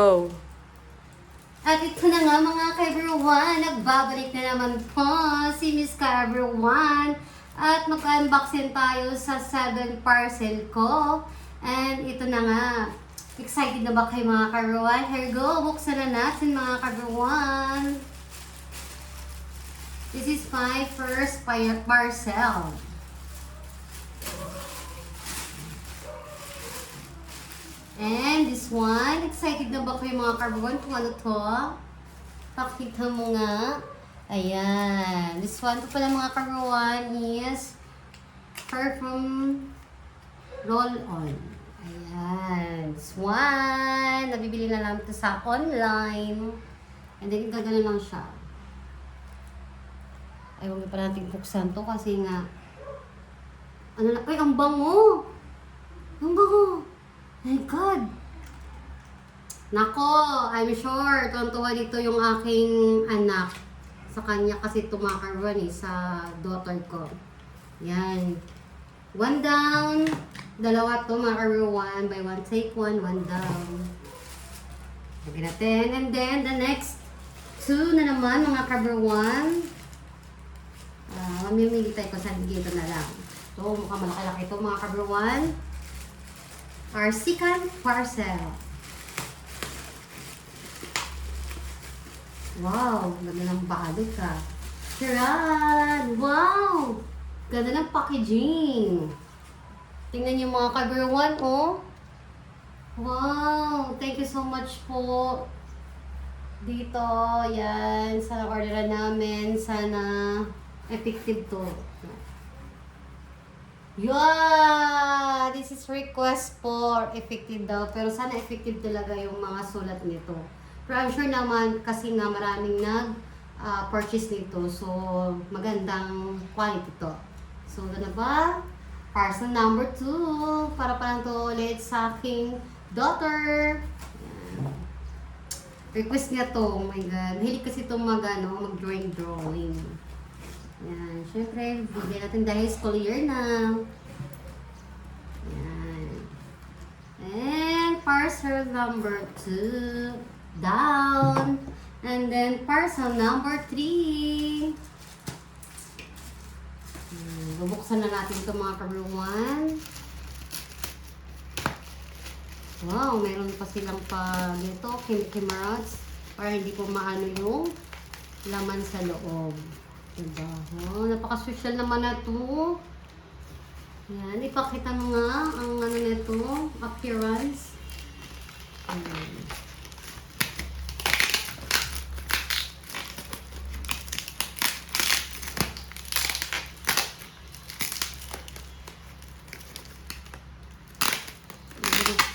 Oh. At ito na nga mga ka-everyone, nagbabalik na naman po si Miss ka-everyone. At mag-unboxing tayo sa 7 parcel ko. And ito na nga, excited na ba kayo mga ka-everyone? Here we go, buksan na natin mga ka-everyone. This is my first parcel. And this one, excited na ba kayo mga ka-everyone kung ano to? Pakita mo nga. Ayan. This one, ito pala mga ka-everyone is perfume roll-on. Ayan. This one, nabibili na lang ito sa online. And then, gagana lang siya. Ay, huwag pa natin buksan to kasi nga, ano na, ay, ang bango! Ang bango! My God! Nako, I'm sure, tuwan-tuwa dito yung aking anak. Sa kanya kasi tumakaroon sa daughter ko. Yan. One down. Dalawa to, makaroon. By one take one, one down. Lagyan natin. And then, the next two na naman, mga kaberwan. Mamimili tayo kung saan dito na lang. So, mukhang malaki-laki ito, mga kaberwan. Our second parcel. Wow, ganda ng balot ka. Charan! Wow! Ganda ng packaging. Tingnan niyo mga ka-everyone, oh. Wow! Thank you so much po. Dito, yan, sa orderan namin. Sana effective to. Yeah! This is request for effective daw. Pero sana effective talaga yung mga sulat nito. Pero I'm sure naman kasi nga maraming nag-purchase nito. So, magandang quality to. So, ano ba? Parcel number 2. Para pa lang to ulit sa aking daughter. Yan. Request niya to. Oh my God. Mahilig kasi itong mag-drawing. Yan. Siyempre, bigyan natin dahil school year na. Yan. And parcel number 2. Down. And then parcel number 3. Bubuksan na natin ito mga kabluman. Wow, meron pa silang pa dito, kimchimarats. Para hindi po maano yung laman sa loob. Diba? Oh, napaka-social naman na ito. Yan, ipakita mo nga ang ano nito, appearance.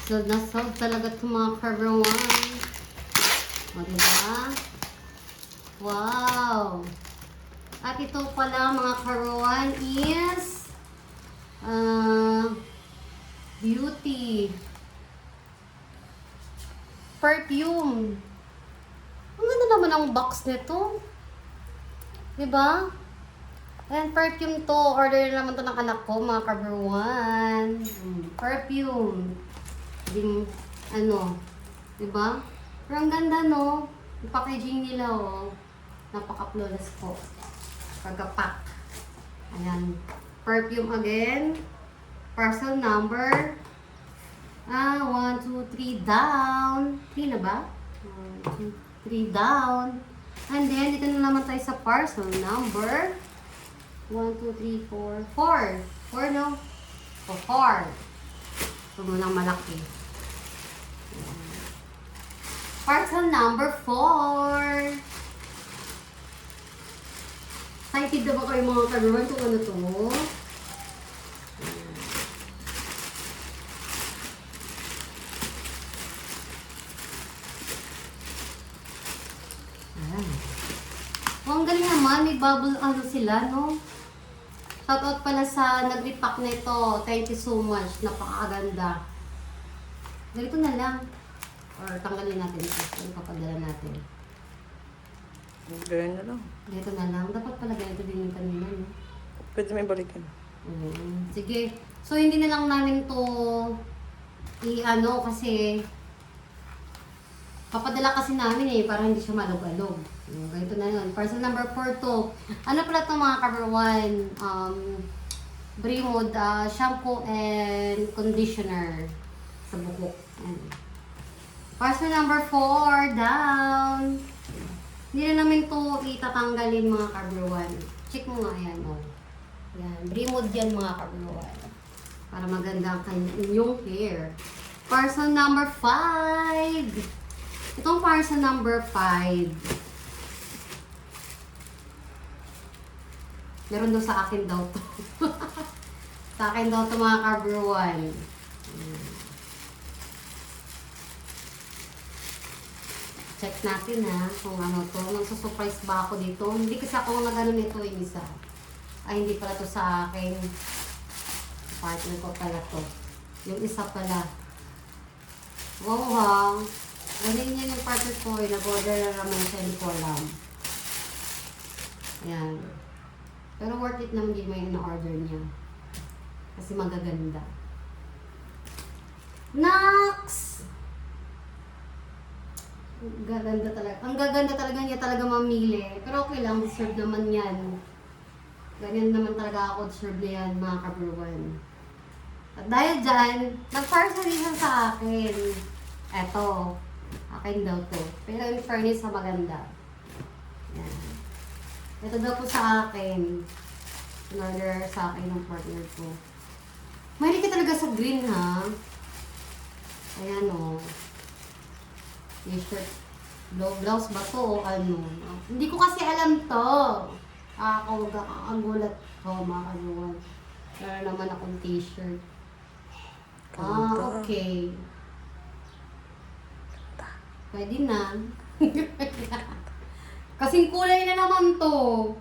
So, nasolve talaga ito mga ka-everyone. O, diba? Wow! At ito pala mga ka-everyone is beauty perfume. Ang ganda naman ang box nito. Diba? And perfume to. Order naman to ng anak ko mga ka-everyone. Perfume. Ding, ano, diba? Pero ang ganda, no? Yung packaging nila, oh. Napaka-flawless po. Pagkapak. Ayan. Perfume again. Parcel number. 1, 2, 3 down. 3 na ba? 1, 2, 3 down. And then, dito na naman tayo sa parcel number. 1, 2, 3, 4. 4. 4, no? O, 4. Ito mo lang malaki. Parcel number 4. Excited na ba kayo mga karuan kung ano to? Ayan. Oh, ang galing naman. May bubble ano sila, no? Shoutout pala sa nag-repack nito. Thank you so much. Napakaganda. Ganito na lang. Or tanggalin natin ito. Ano papadala natin? Ganyan na lang. Ganito na lang. Dapat pala ganito din yung kanina, no? Pwede may balikan. Sige. So, hindi na lang namin to i-ano kasi Papadala kasi namin eh, para hindi siya malog-alog. Ganito na yun. Parcel number 4 to. Ano pala ito mga Cover One? Bremod shampoo and conditioner sa buhok. Ayan. Parcel number 4 down. Hindi na namin to itatanggalin mga Cover One. Check mo nga yan. Oh. Yan. Bremod yan mga Cover One. Para maganda ang inyong hair. Parcel number 5. Itong parcel number 5. Meron daw sa akin daw to. Sa akin daw to mga Cover One. Check natin ha kung ano to. Magsusurprise ba ako dito? Hindi kasi ako nag-ano nito yung isa. Ay hindi pala to sa akin. Partner ko pala to. Yung isa pala. Wow ha. Ganyan yan yung partner ko eh. Nag-order na naman siya. Hindi ko alam. Ayan. Pero worth it naman din may na-order niya. Kasi magaganda. Next! Gaganda talaga. Ang gaganda talaga niya talaga mamili. Pero okay lang. Deserve naman yan. Ganyan naman talaga ako. Deserve na yan mga Cover One. At dahil dyan, nag-parcel siya sa akin. Eto. Akin daw to. Pero in fairness sa maganda. Yan. Ito daw po sa akin. In-order sa akin ng partner ko. Mahilig ka talaga sa green ha. Ayan o. T-shirt. Blouse ba to o ano? Hindi ko kasi alam to. Ako ang gulat ko mga kaluwan. Meron naman akong t-shirt. Okay. Pwede na. Kasing kulay na naman to.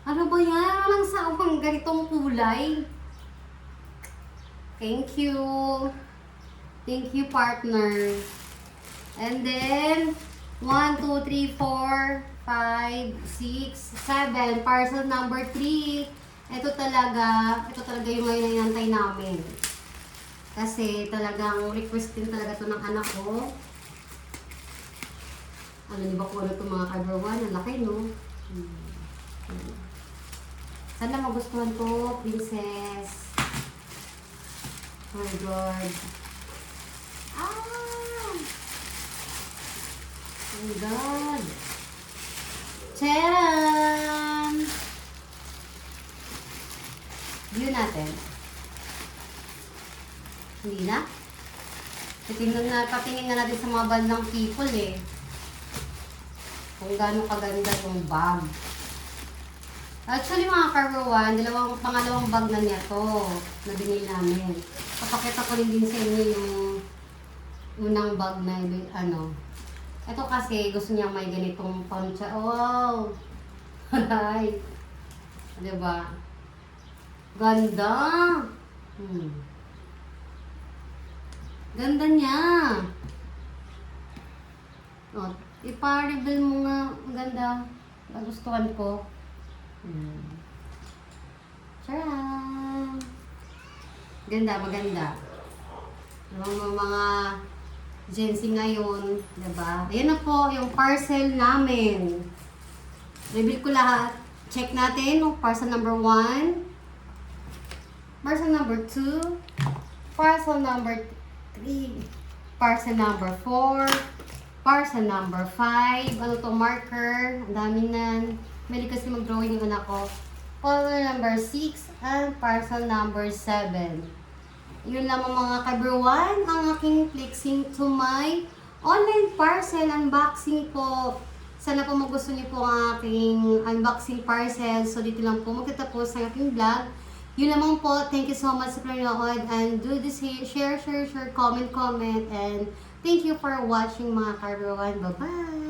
Ano ba yan? Walang sa pang ganitong kulay. Thank you. Thank you, partner. And then, 1, 2, 3, 4, 5, 6, 7. Parcel number 3. Ito talaga yung ngayon na inantay namin. Kasi talagang request din talaga to ng anak ko. Ano niyo ba kung ano itong mga Cover One? Ang laki, no? Sana magustuhan to, princess. Oh my God. Oh my God. Charan! View natin. Hindi na? Patingin na natin sa mga bandang people eh. Kung gaano kaganda yung bag. Actually mga Cover One, pangalawang bag na niya to na binili namin. Papakita ko rin din sa inyo yung unang bag na ano. Ito kasi gusto niya may ganitong poncha. Wow! Ay! Diba? Ganda! Ganda niya! O, ipa-reveal mo nga. Ang ganda. Nagustuhan ko. Tcharam! Ganda, maganda. Yung mga Gen Z ngayon, diba? Ayan na po yung parcel namin. Reveal ko lahat. Check natin. Parcel number 1. Parcel number 2. Parcel number 3. Parcel number 4. Parcel number 5. Ano to? Marker. Ang dami na. May kasi mag-drawing yung anak ko. Parcel number 6. And parcel number 7. Yun lamang mga Cover One, ang aking flexing to my online parcel unboxing po. Sana po magustuhan niyo po ang aking unboxing parcel. So dito lang po magtatapos ang aking vlog. Yun lamang po. Thank you so much sa panonood. And do this, share, comment. And thank you for watching mga Cover One. Bye-bye!